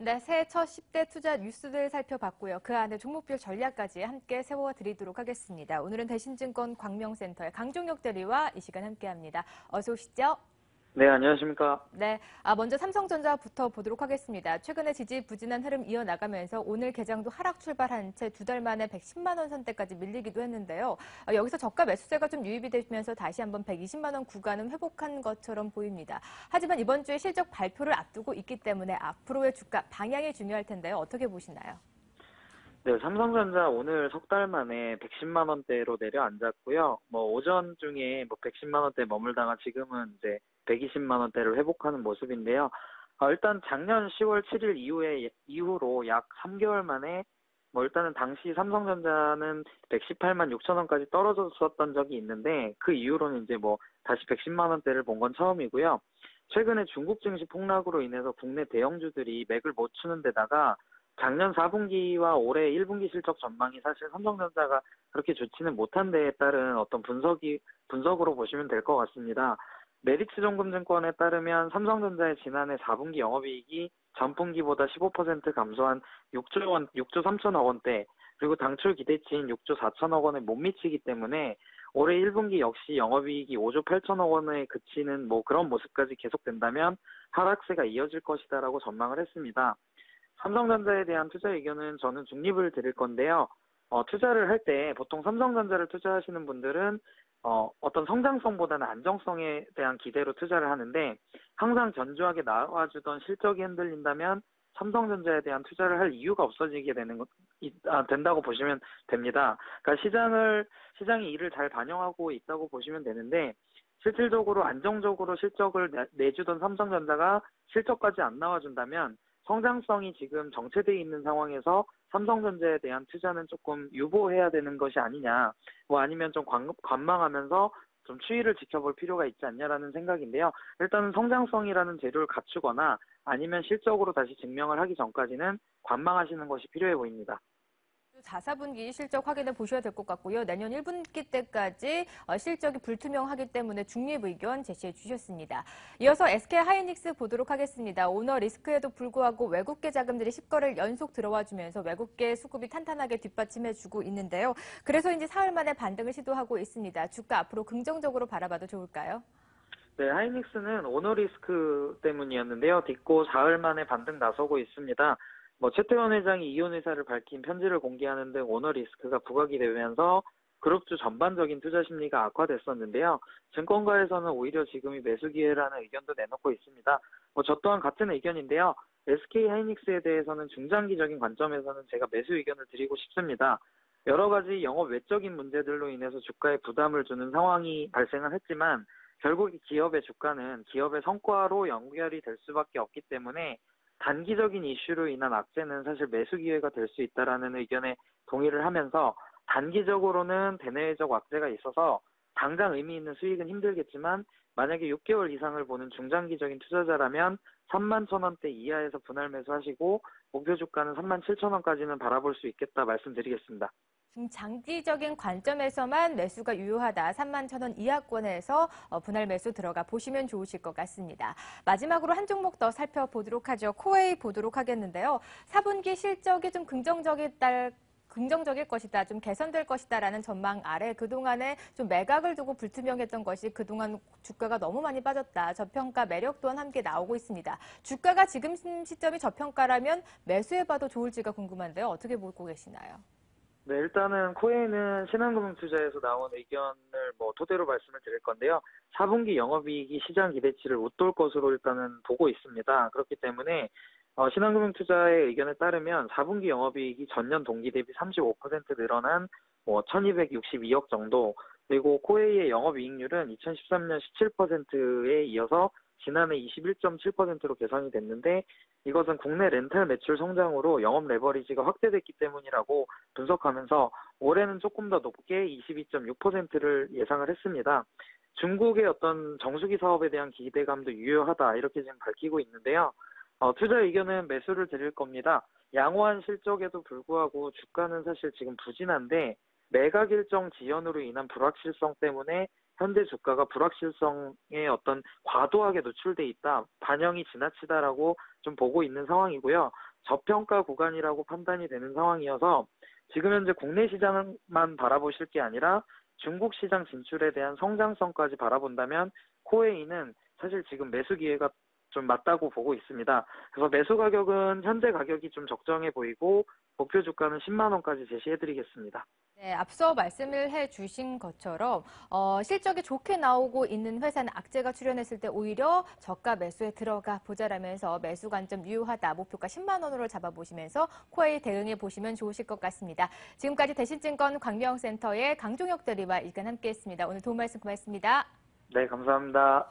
네, 새해 첫 10대 투자 뉴스들 살펴봤고요. 그 안에 종목별 전략까지 함께 세워드리도록 하겠습니다. 오늘은 대신증권 광명센터의 강종혁 대리와 이 시간 함께합니다. 어서 오시죠. 네, 안녕하십니까. 네, 먼저 삼성전자부터 보도록 하겠습니다. 최근에 지지부진한 흐름 이어나가면서 오늘 개장도 하락 출발한 채 두 달 만에 110만 원 선대까지 밀리기도 했는데요. 여기서 저가 매수세가 좀 유입이 되면서 다시 한번 120만 원 구간은 회복한 것처럼 보입니다. 하지만 이번 주에 실적 발표를 앞두고 있기 때문에 앞으로의 주가 방향이 중요할 텐데요. 어떻게 보시나요? 네, 삼성전자 오늘 석 달 만에 110만 원대로 내려앉았고요. 오전 중에 110만 원대 머물다가 지금은 이제 120만 원대를 회복하는 모습인데요. 일단 작년 10월 7일 이후로 약 3개월 만에 일단은 당시 삼성전자는 118만 6천 원까지 떨어졌었던 적이 있는데 그 이후로는 이제 다시 110만 원대를 본 건 처음이고요. 최근에 중국 증시 폭락으로 인해서 국내 대형주들이 맥을 못 추는 데다가 작년 4분기와 올해 1분기 실적 전망이 사실 삼성전자가 그렇게 좋지는 못한 데에 따른 어떤 분석으로 보시면 될 것 같습니다. 메리츠증권에 따르면 삼성전자의 지난해 4분기 영업이익이 전분기보다 15% 감소한 6조 3천억 원대, 그리고 당초 기대치인 6조 4천억 원에 못 미치기 때문에 올해 1분기 역시 영업이익이 5조 8천억 원에 그치는 그런 모습까지 계속된다면 하락세가 이어질 것이다라고 전망을 했습니다. 삼성전자에 대한 투자 의견은 저는 중립을 드릴 건데요. 투자를 할 때 보통 삼성전자를 투자하시는 분들은 어떤 성장성보다는 안정성에 대한 기대로 투자를 하는데 항상 전주하게 나와주던 실적이 흔들린다면 삼성전자에 대한 투자를 할 이유가 없어지게 된다고 보시면 됩니다. 그러니까 시장이 이를 잘 반영하고 있다고 보시면 되는데 실질적으로 안정적으로 실적을 내주던 삼성전자가 실적까지 안 나와준다면 성장성이 지금 정체되어 있는 상황에서 삼성전자에 대한 투자는 조금 유보해야 되는 것이 아니냐, 아니면 좀 관망하면서 좀 추이를 지켜볼 필요가 있지 않냐라는 생각인데요. 일단은 성장성이라는 재료를 갖추거나 아니면 실적으로 다시 증명을 하기 전까지는 관망하시는 것이 필요해 보입니다. 4분기 실적 확인해 보셔야 될 것 같고요. 내년 1분기 때까지 실적이 불투명하기 때문에 중립 의견 제시해 주셨습니다. 이어서 SK하이닉스 보도록 하겠습니다. 오너 리스크에도 불구하고 외국계 자금들이 10거래를 연속 들어와 주면서 외국계 수급이 탄탄하게 뒷받침해 주고 있는데요. 그래서인지 사흘 만에 반등을 시도하고 있습니다. 주가 앞으로 긍정적으로 바라봐도 좋을까요? 네, 하이닉스는 오너 리스크 때문이었는데요. 딛고 사흘 만에 반등 나서고 있습니다. 최태원 회장이 이혼 의사를 밝힌 편지를 공개하는 등 오너 리스크가 부각이 되면서 그룹주 전반적인 투자 심리가 악화됐었는데요. 증권가에서는 오히려 지금이 매수 기회라는 의견도 내놓고 있습니다. 저 또한 같은 의견인데요. SK 하이닉스에 대해서는 중장기적인 관점에서는 제가 매수 의견을 드리고 싶습니다. 여러 가지 영업 외적인 문제들로 인해서 주가에 부담을 주는 상황이 발생을 했지만 결국 기업의 주가는 기업의 성과로 연결이 될 수밖에 없기 때문에 단기적인 이슈로 인한 악재는 사실 매수 기회가 될 수 있다라는 의견에 동의를 하면서 단기적으로는 대내외적 악재가 있어서 당장 의미 있는 수익은 힘들겠지만 만약에 6개월 이상을 보는 중장기적인 투자자라면 3만 1,000원대 이하에서 분할 매수하시고 목표 주가는 3만 7,000원까지는 바라볼 수 있겠다 말씀드리겠습니다. 장기적인 관점에서만 매수가 유효하다. 3만 1,000원 이하권에서 분할 매수 들어가 보시면 좋으실 것 같습니다. 마지막으로 한 종목 더 살펴보도록 하죠. 코웨이 보도록 하겠는데요. 4분기 실적이 좀 긍정적일 것이다, 좀 개선될 것이다라는 전망 아래 그동안에 좀 매각을 두고 불투명했던 것이 그동안 주가가 너무 많이 빠졌다. 저평가 매력 또한 함께 나오고 있습니다. 주가가 지금 시점이 저평가라면 매수해봐도 좋을지가 궁금한데요. 어떻게 보고 계시나요? 네, 일단은 코웨이는 신한금융투자에서 나온 의견을 토대로 말씀을 드릴 건데요. 4분기 영업이익이 시장 기대치를 웃돌 것으로 일단은 보고 있습니다. 그렇기 때문에 신한금융투자의 의견에 따르면 4분기 영업이익이 전년 동기 대비 35% 늘어난 1,262억 정도, 그리고 코웨이의 영업이익률은 2013년 17%에 이어서 지난해 21.7%로 개선이 됐는데 이것은 국내 렌탈 매출 성장으로 영업 레버리지가 확대됐기 때문이라고 분석하면서 올해는 조금 더 높게 22.6%를 예상을 했습니다. 중국의 어떤 정수기 사업에 대한 기대감도 유효하다 이렇게 지금 밝히고 있는데요. 투자 의견은 매수를 드릴 겁니다. 양호한 실적에도 불구하고 주가는 사실 지금 부진한데 매각 일정 지연으로 인한 불확실성 때문에 현재 주가가 불확실성에 어떤 과도하게 노출돼 있다, 반영이 지나치다라고 좀 보고 있는 상황이고요. 저평가 구간이라고 판단이 되는 상황이어서 지금 현재 국내 시장만 바라보실 게 아니라 중국 시장 진출에 대한 성장성까지 바라본다면 코웨이는 사실 지금 매수 기회가 좀 맞다고 보고 있습니다. 그래서 매수 가격은 현재 가격이 좀 적정해 보이고 목표 주가는 10만 원까지 제시해드리겠습니다. 네, 앞서 말씀을 해주신 것처럼 실적이 좋게 나오고 있는 회사는 악재가 출현했을 때 오히려 저가 매수에 들어가 보자라면서 매수 관점 유효하다. 목표가 10만 원으로 잡아보시면서 코웨이 대응해 보시면 좋으실 것 같습니다. 지금까지 대신증권 광명센터의 강종혁 대리와 일간 함께했습니다. 오늘 도움 말씀 고맙습니다. 네, 감사합니다.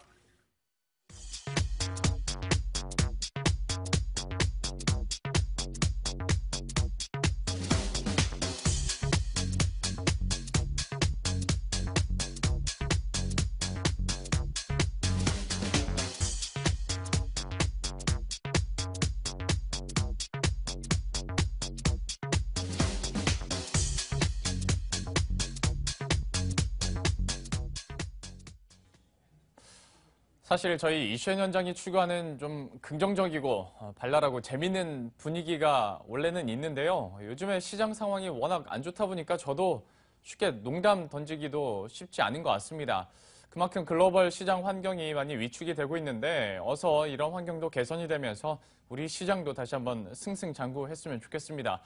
사실 저희 이슈현 현장이 추구하는 좀 긍정적이고 발랄하고 재밌는 분위기가 원래는 있는데요. 요즘에 시장 상황이 워낙 안 좋다 보니까 저도 쉽게 농담 던지기도 쉽지 않은 것 같습니다. 그만큼 글로벌 시장 환경이 많이 위축이 되고 있는데 어서 이런 환경도 개선이 되면서 우리 시장도 다시 한번 승승장구했으면 좋겠습니다.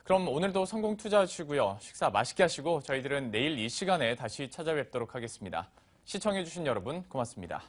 그럼 오늘도 성공 투자하시고요. 식사 맛있게 하시고 저희들은 내일 이 시간에 다시 찾아뵙도록 하겠습니다. 시청해주신 여러분 고맙습니다.